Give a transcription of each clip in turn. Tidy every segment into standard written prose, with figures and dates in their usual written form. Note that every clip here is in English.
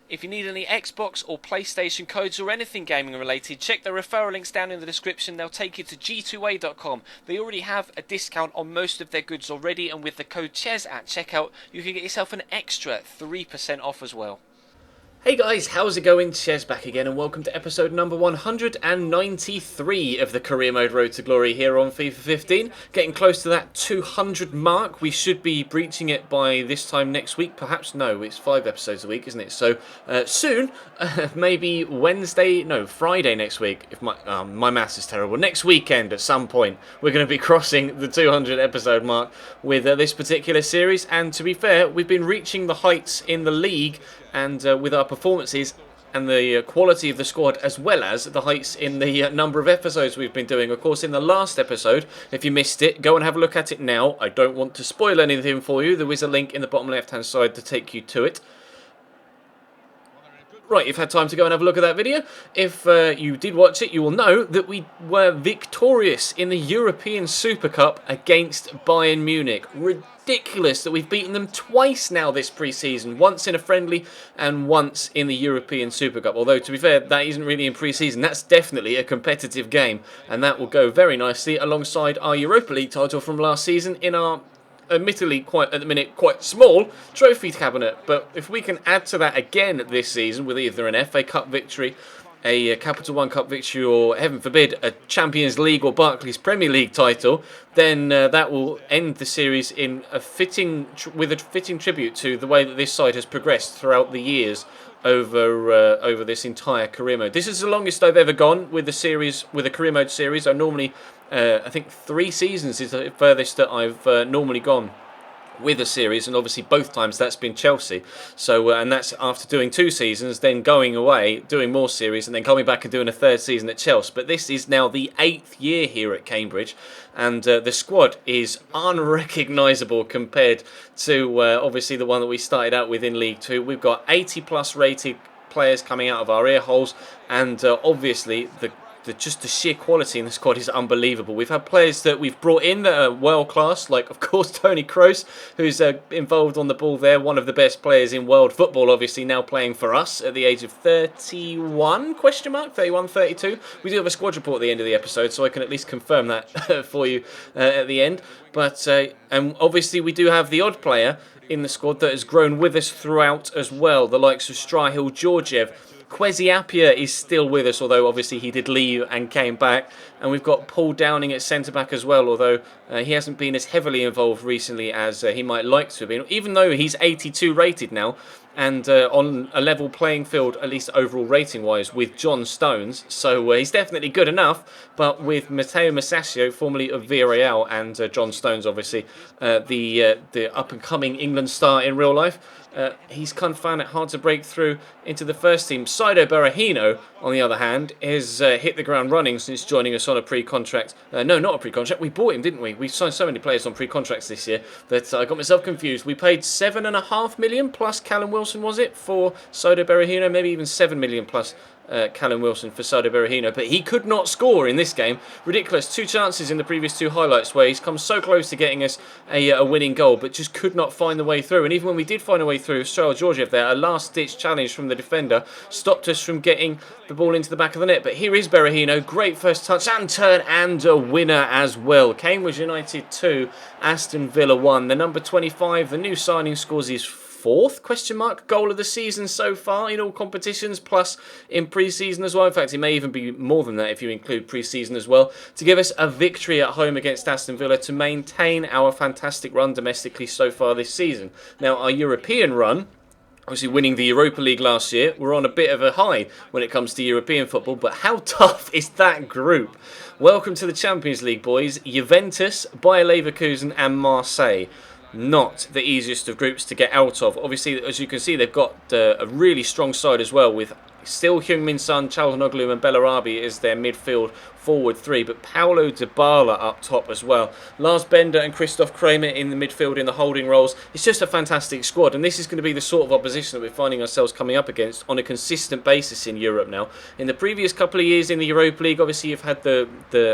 If you need any Xbox or PlayStation codes or anything gaming related, check the referral links down in the description. They'll take you to g2a.com. They already have a discount on most of their goods already, and with the code CHES at checkout, you can get yourself an extra 3% off as well. Hey guys, how's it going? Chez back again, and welcome to episode number 193 of the Career Mode Road to Glory here on FIFA 15. Getting close to that 200 mark. We should be breaching it by this time next week. Perhaps no, it's 5 episodes a week, isn't it? So soon, maybe Friday next week. If my maths is terrible. Next weekend at some point, we're going to be crossing the 200 episode mark with this particular series. And to be fair, we've been reaching the heights in the league and with our performances and the quality of the squad, as well as the heights in the number of episodes we've been doing. Of course, in the last episode, if you missed it, go and have a look at it now. I don't want to spoil anything for you. There is a link in the bottom left-hand side to take you to it. Right, you've had time to go and have a look at that video. If you did watch it, you will know that we were victorious in the European Super Cup against Bayern Munich. Ridiculous that we've beaten them twice now this pre-season. Once in a friendly and once in the European Super Cup. Although, to be fair, that isn't really in pre-season. That's definitely a competitive game. And that will go very nicely alongside our Europa League title from last season in our admittedly at the minute quite small trophy cabinet, but if we can add to that again this season with either an FA Cup victory, a Capital One Cup victory, or heaven forbid a Champions League or Barclays Premier League title, then that will end the series in a fitting tribute to the way that this side has progressed throughout the years over this entire career mode. This is the longest I've ever gone with a career mode series. I normally I think 3 seasons is the furthest that I've normally gone with a series, and obviously both times that's been Chelsea. So and that's after doing 2 seasons, then going away, doing more series, and then coming back and doing a 3rd season at Chelsea. But this is now the 8th year here at Cambridge, and the squad is unrecognisable compared to obviously the one that we started out with in League 2. We've got 80 plus rated players coming out of our ear holes, and obviously just the sheer quality in the squad is unbelievable. We've had players that we've brought in that are world class, like of course Tony Kroos, who's involved on the ball there, one of the best players in world football, obviously now playing for us at the age of 31, 31, 32. We do have a squad report at the end of the episode, so I can at least confirm that for you at the end. But and obviously we do have the odd player in the squad that has grown with us throughout as well, the likes of Strahil Georgiev. Kwesi Appiah is still with us, although obviously he did leave and came back. And we've got Paul Downing at centre-back as well, although he hasn't been as heavily involved recently as he might like to have been. Even though he's 82 rated now, and on a level playing field, at least overall rating-wise, with John Stones. So he's definitely good enough, but with Matteo Masaccio, formerly of Villarreal, and John Stones, obviously, the up-and-coming England star in real life, he's kind of found it hard to break through into the first team. Saido Berahino, on the other hand, has hit the ground running since joining us on a pre-contract. No, not a pre-contract. We bought him, didn't we? We signed so many players on pre-contracts this year that I got myself confused. We paid $7.5 million plus Callum Wilson, was it, for Saido Berahino? Maybe even $7 million plus Callum Wilson for Saido Berahino, but he could not score in this game. Ridiculous. 2 chances in the previous 2 highlights where he's come so close to getting us a winning goal, but just could not find the way through. And even when we did find a way through, Strahil Georgiev there, a last-ditch challenge from the defender, stopped us from getting the ball into the back of the net. But here is Berahino, great first touch and turn, and a winner as well. Cambridge United 2, Aston Villa 1. The number 25, the new signing, scores his 4th goal of the season so far in all competitions, plus in pre-season as well. In fact, it may even be more than that if you include pre-season as well, to give us a victory at home against Aston Villa to maintain our fantastic run domestically so far this season. Now, our European run, obviously winning the Europa League last year, we're on a bit of a high when it comes to European football, but how tough is that group? Welcome to the Champions League, boys. Juventus, Bayer Leverkusen and Marseille. Not the easiest of groups to get out of. Obviously, as you can see, they've got a really strong side as well, with still Heung-min Son, Çalhanoğlu and Bellarabi as their midfield forward three, but Paulo Dybala up top as well. Lars Bender and Christoph Kramer in the midfield in the holding roles. It's just a fantastic squad, and this is going to be the sort of opposition that we're finding ourselves coming up against on a consistent basis in Europe now. In the previous couple of years in the Europa League, obviously you've had the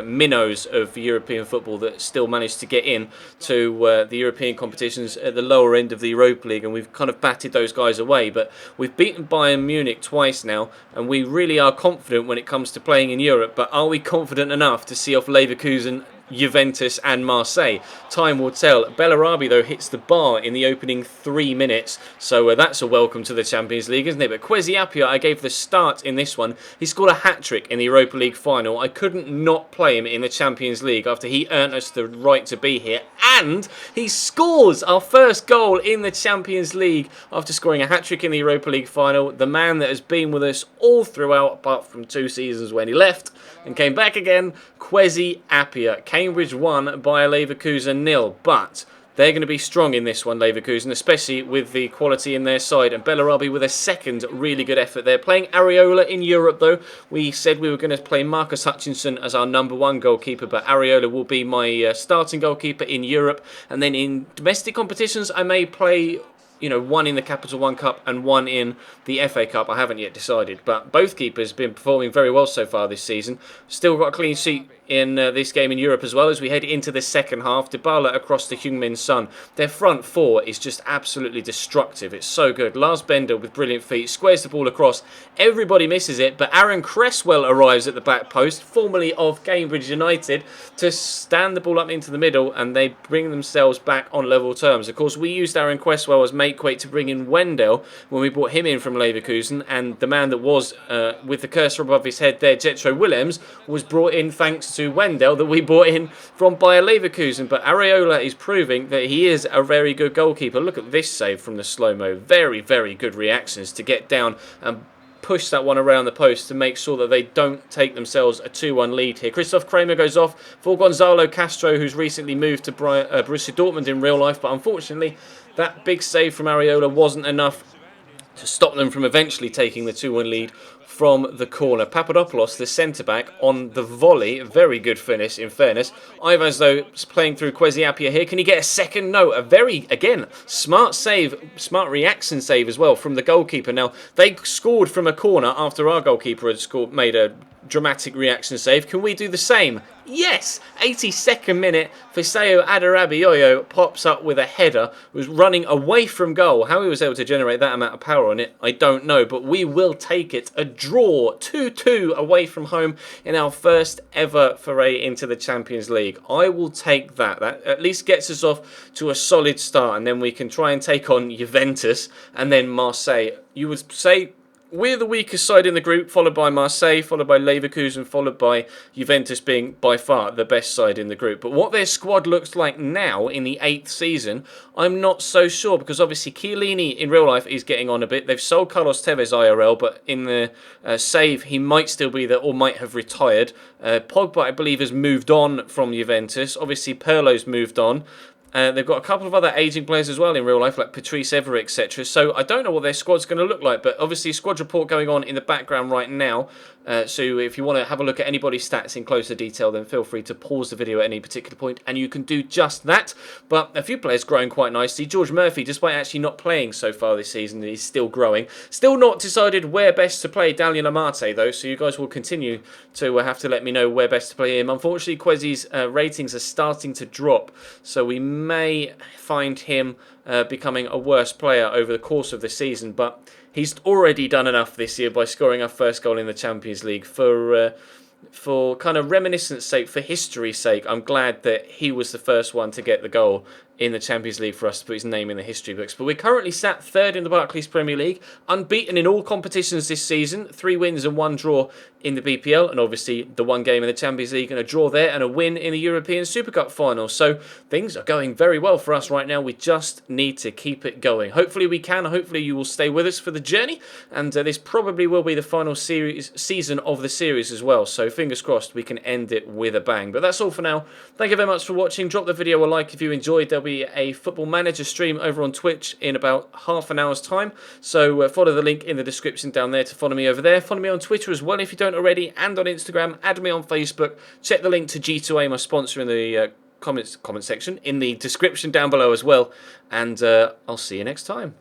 minnows of European football that still managed to get in to the European competitions at the lower end of the Europa League, and we've kind of batted those guys away. But we've beaten Bayern Munich twice now, and we really are confident when it comes to playing in Europe. But are we confident enough to see off Leverkusen, Juventus and Marseille? Time will tell. Bellarabi, though, hits the bar in the opening 3 minutes, so that's a welcome to the Champions League, isn't it? But Kwesi Appiah, I gave the start in this one. He scored a hat-trick in the Europa League final. I couldn't not play him in the Champions League after he earned us the right to be here, and he scores our first goal in the Champions League after scoring a hat-trick in the Europa League final. The man that has been with us all throughout, apart from 2 seasons when he left and came back again, Kwesi Appiah. Cambridge won by Leverkusen 0, but they're going to be strong in this one, Leverkusen, especially with the quality in their side. And Bellarabi with a second really good effort there. Playing Areola in Europe, though. We said we were going to play Marcus Hutchinson as our #1 goalkeeper, but Areola will be my starting goalkeeper in Europe. And then in domestic competitions, I may play, you know, one in the Capital One Cup and one in the FA Cup. I haven't yet decided, but both keepers have been performing very well so far this season. Still got a clean sheet in this game in Europe as well as we head into the second half. Dybala across to Heung-min Son. Their front four is just absolutely destructive. It's so good. Lars Bender with brilliant feet squares the ball across. Everybody misses it, but Aaron Cresswell arrives at the back post, formerly of Cambridge United, to stand the ball up into the middle, and they bring themselves back on level terms. Of course, we used Aaron Cresswell as make-weight to bring in Wendell when we brought him in from Leverkusen, and the man that was with the cursor above his head there, Jetro Willems, was brought in thanks to Wendell that we brought in from Bayer Leverkusen. But Areola is proving that he is a very good goalkeeper. Look at this save from the slow-mo. Very, very good reactions to get down and push that one around the post to make sure that they don't take themselves a 2-1 lead here. Christoph Kramer goes off for Gonzalo Castro, who's recently moved to Borussia Dortmund in real life, but unfortunately that big save from Areola wasn't enough to stop them from eventually taking the 2-1 lead from the corner. Papadopoulos, the centre-back, on the volley. Very good finish, in fairness. Ivaz, though, playing through Kwesi Appiah here. Can he get a second? No. A very, again, smart save, smart reaction save as well from the goalkeeper. Now, they scored from a corner after our goalkeeper had made a dramatic reaction save. Can we do the same? Yes! 82nd minute, Fiseo Adarabioyo pops up with a header, was running away from goal. How he was able to generate that amount of power on it, I don't know, but we will take it. A draw, 2-2 away from home in our first ever foray into the Champions League. I will take that. That at least gets us off to a solid start, and then we can try and take on Juventus and then Marseille. You would say we're the weakest side in the group, followed by Marseille, followed by Leverkusen, followed by Juventus being by far the best side in the group. But what their squad looks like now in the 8th season, I'm not so sure, because obviously Chiellini in real life is getting on a bit. They've sold Carlos Tevez IRL, but in the save he might still be there or might have retired. Pogba, I believe, has moved on from Juventus. Obviously Pirlo's moved on. They've got a couple of other aging players as well in real life, like Patrice Evra, etc. So I don't know what their squad's going to look like, but obviously squad report going on in the background right now. So if you want to have a look at anybody's stats in closer detail, then feel free to pause the video at any particular point, and you can do just that. But a few players growing quite nicely. George Murphy, despite actually not playing so far this season, is still growing. Still not decided where best to play Daniel Amate, though, so you guys will continue to have to let me know where best to play him. Unfortunately, Kwesi's ratings are starting to drop, so we may find him becoming a worse player over the course of the season, but he's already done enough this year by scoring our first goal in the Champions League. For kind of reminiscence sake, for history's sake, I'm glad that he was the first one to get the goal in the Champions League for us to put his name in the history books. But we're currently sat 3rd in the Barclays Premier League, unbeaten in all competitions this season, 3 wins and 1 draw in the BPL, and obviously the 1 game in the Champions League and a draw there and a win in the European Super Cup final. So things are going very well for us right now. We just need to keep it going. Hopefully we can. Hopefully you will stay with us for the journey, and this probably will be the final season of the series as well. So fingers crossed we can end it with a bang. But that's all for now. Thank you very much for watching. Drop the video a like if you enjoyed. There'll be be a Football Manager stream over on Twitch in about half an hour's time. So follow the link in the description down there to follow me over there. Follow me on Twitter as well if you don't already, and on Instagram. Add me on Facebook. Check the link to G2A, my sponsor, in the comment section, in the description down below as well. And I'll see you next time.